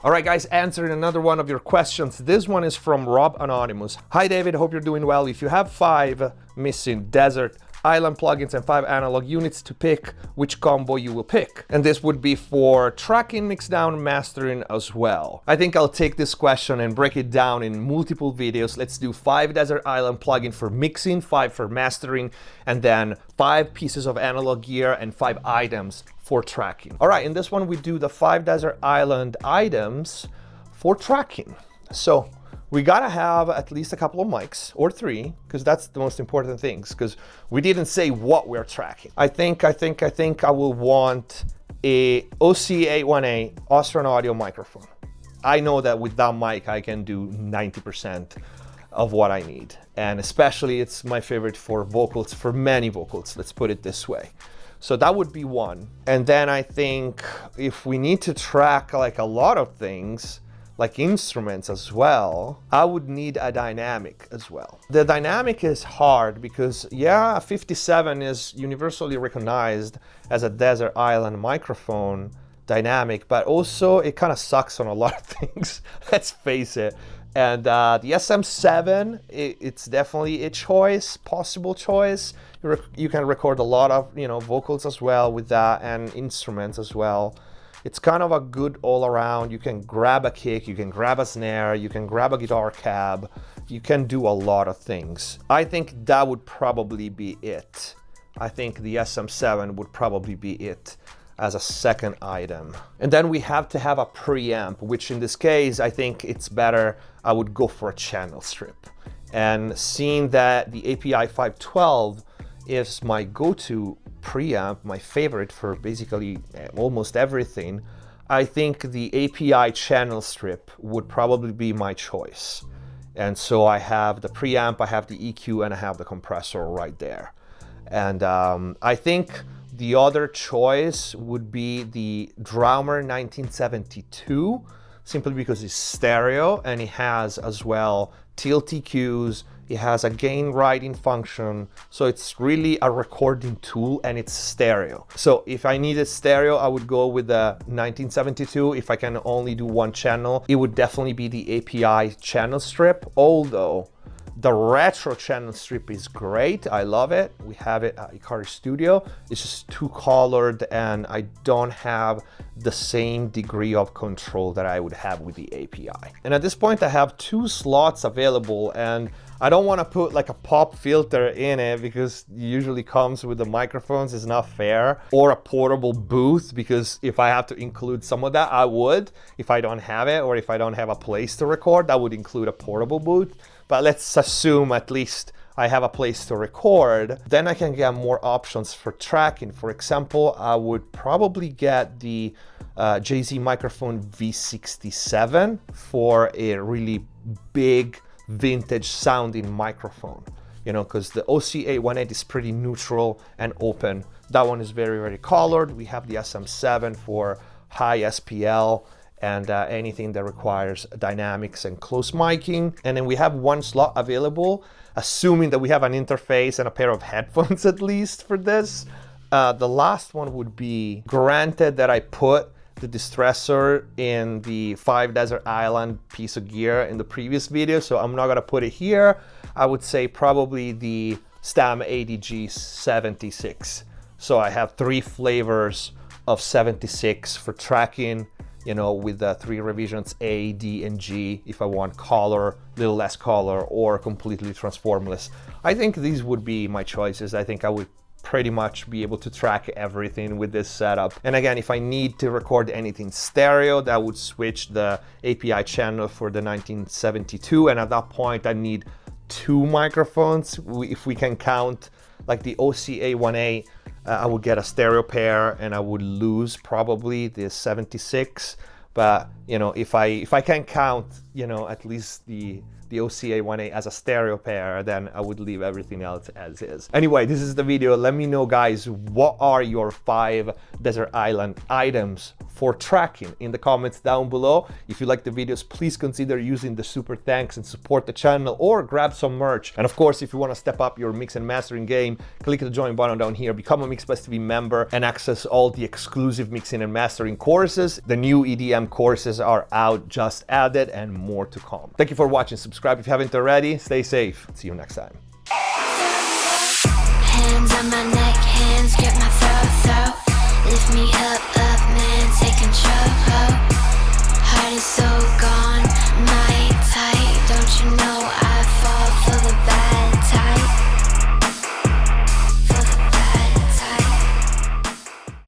All right, guys, answering another one of your questions. This one is from Rob Anonymous. Hi, David. Hope you're doing well. If you have 5 missing desert island plugins and 5 analog units to pick, which combo you will pick? And this would be for tracking, mixdown, mastering as well. I think I'll take this question and break it down in multiple videos. Let's do 5 desert island plugin for mixing, 5 for mastering, and then 5 pieces of analog gear and 5 items for tracking. All right, in this one we do the 5 desert island items for tracking. So we gotta have at least a couple of mics, or 3, because that's the most important things, because we didn't say what we're tracking. I think I will want a OC818 Austrian audio microphone. I know that with that mic I can do 90% of what I need. And especially it's my favorite for vocals, for many vocals, let's put it this way. So that would be one. And then I think if we need to track like a lot of things, like instruments as well, I would need a dynamic as well. The dynamic is hard because, yeah, a 57 is universally recognized as a desert island microphone dynamic, but also it kind of sucks on a lot of things, let's face it. And the SM7, it's definitely a choice, possible choice. You can record a lot of, vocals as well with that, and instruments as well. It's kind of a good all around. You can grab a kick, you can grab a snare, you can grab a guitar cab, you can do a lot of things. I think that would probably be it. I think the SM7 would probably be it as a second item. And then we have to have a preamp, which in this case, I think it's better, I would go for a channel strip. And seeing that the API 512 is my go-to preamp, my favorite for basically almost everything, I think the API channel strip would probably be my choice. And so I have the preamp, I have the EQ, and I have the compressor right there. And I think the other choice would be the Drummer 1972, simply because it's stereo and it has as well tilt EQs, it has a gain riding function, so it's really a recording tool and it's stereo. So if I needed stereo, I would go with the 1972. If I can only do one channel, it would definitely be the API channel strip, although the retro channel strip is great. I love it. We have it at Ikari Studio. It's just too colored and I don't have the same degree of control that I would have with the API. And at this point I have 2 slots available, and I don't want to put like a pop filter in it because it usually comes with the microphones, it's not fair, or a portable booth, because if I have to include some of that, I would. If I don't have it, or if I don't have a place to record, I would include a portable booth. But let's assume at least I have a place to record, then I can get more options for tracking. For example, I would probably get the JZ microphone V67 for a really big vintage sounding microphone, because the OC818 is pretty neutral and open. That one is very, very colored. We have the SM7 for high SPL and anything that requires dynamics and close miking. And then we have 1 slot available, assuming that we have an interface and a pair of headphones at least for this. The last one would be, granted that I put the distressor in the 5 Desert Island piece of gear in the previous video, so I'm not gonna put it here. I would say probably the Stam ADG 76. So I have 3 flavors of 76 for tracking, with the 3 revisions A, D, and G, if I want color, a little less color, or completely transformless. I think these would be my choices. I think I would pretty much be able to track everything with this setup. And again, if I need to record anything stereo, that would switch the API channel for the 1972, and at that point I need 2 microphones. If we can count like the OC818, I would get a stereo pair and I would lose probably the 76. But if I can count at least the OC818 as a stereo pair, then I would leave everything else as is. Anyway, this is the video. Let me know, guys, what are your 5 Desert Island items for tracking in the comments down below. If you like the videos, please consider using the super thanks and support the channel, or grab some merch. And of course, if you want to step up your mix and mastering game, click the join button down here, become a MixBus TV member, and access all the exclusive mixing and mastering courses. The new EDM courses are out, just added, and more to come. Thank you for watching. Subscribe if you haven't already. Stay safe. See you next time. Hands on my neck, hands grip my